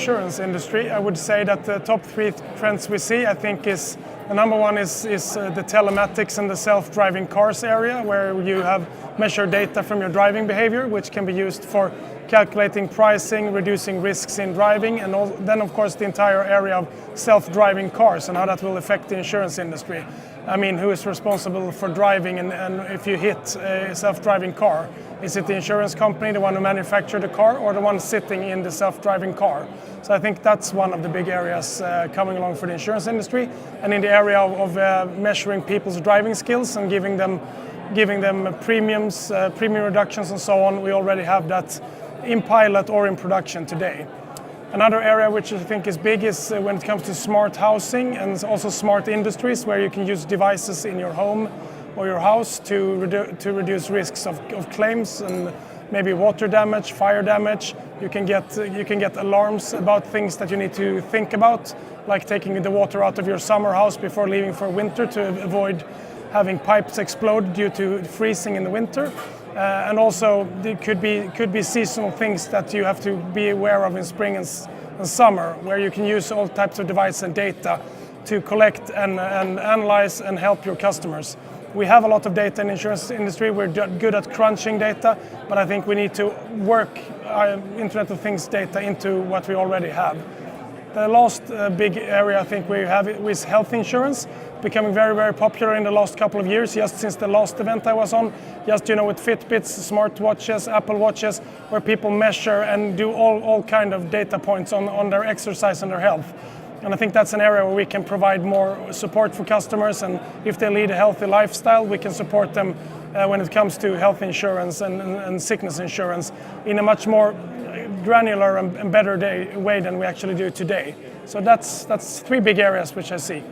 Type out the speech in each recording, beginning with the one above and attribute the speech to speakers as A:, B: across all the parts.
A: insurance industry, I would say that the top 3 trends we see, I think, is the number one is the telematics and the self-driving cars area, where you have measured data from your driving behavior, which can be used for calculating pricing, reducing risks in driving, and then of course the entire area of self-driving cars and how that will affect the insurance industry. I mean, who is responsible for driving, and if you hit a self-driving car? Is it the insurance company, the one who manufactured the car, or the one sitting in the self-driving car? So I think that's one of the big areas coming along for the insurance industry. And in the area of measuring people's driving skills and giving them premiums, premium reductions and so on, we already have that in pilot or in production today. Another area which I think is big is when it comes to smart housing and also smart industries, where you can use devices in your home or your house to reduce risks of claims and maybe water damage, fire damage. You can get alarms about things that you need to think about, like taking the water out of your summer house before leaving for winter to avoid having pipes explode due to freezing in the winter. And also there could be seasonal things that you have to be aware of in spring and summer, where you can use all types of devices and data to collect and analyze and help your customers. We have a lot of data in the insurance industry. We're good at crunching data, but I think we need to work Internet of Things data into what we already have. The last big area I think we have is health insurance, becoming very, very popular in the last couple of years, just since the last event I was on, just with Fitbits, smartwatches, Apple Watches, where people measure and do all kind of data points on their exercise and their health. And I think that's an area where we can provide more support for customers, and if they lead a healthy lifestyle, we can support them when it comes to health insurance and sickness insurance in a much more granular and better way than we actually do today. So that's 3 big areas which I see.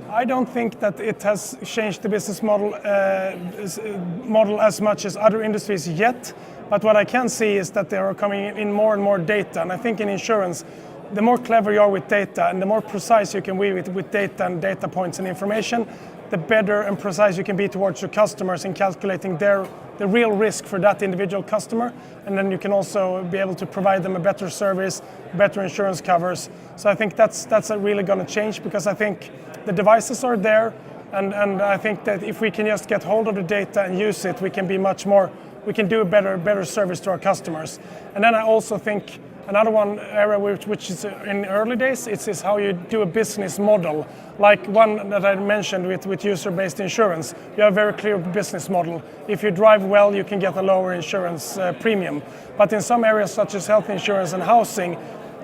A: I don't think that it has changed the business model as much as other industries yet, but what I can see is that there are coming in more and more data, and I think in insurance, the more clever you are with data and the more precise you can be with data and data points and information, the better and precise you can be towards your customers in calculating the real risk for that individual customer, and then you can also be able to provide them a better service, better insurance covers. So I think that's really going to change, because I think the devices are there, and I think that if we can just get hold of the data and use it, we can do a better service to our customers. And then I also think another one area which is in early days is how you do a business model. Like one that I mentioned with user-based insurance, you have a very clear business model. If you drive well, you can get a lower insurance premium. But in some areas such as health insurance and housing,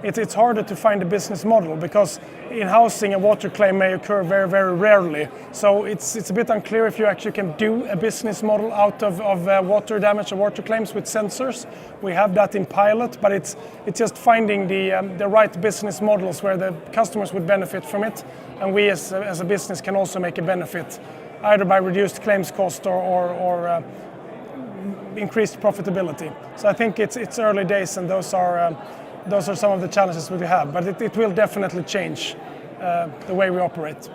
A: it's harder to find a business model, because in housing a water claim may occur very, very rarely. So it's a bit unclear if you actually can do a business model out of water damage or water claims with sensors. We have that in pilot, but it's just finding the right business models where the customers would benefit from it, and we as a business can also make a benefit, either by reduced claims cost or increased profitability. So I think it's early days, and those are some of the challenges we have, but it will definitely change the way we operate.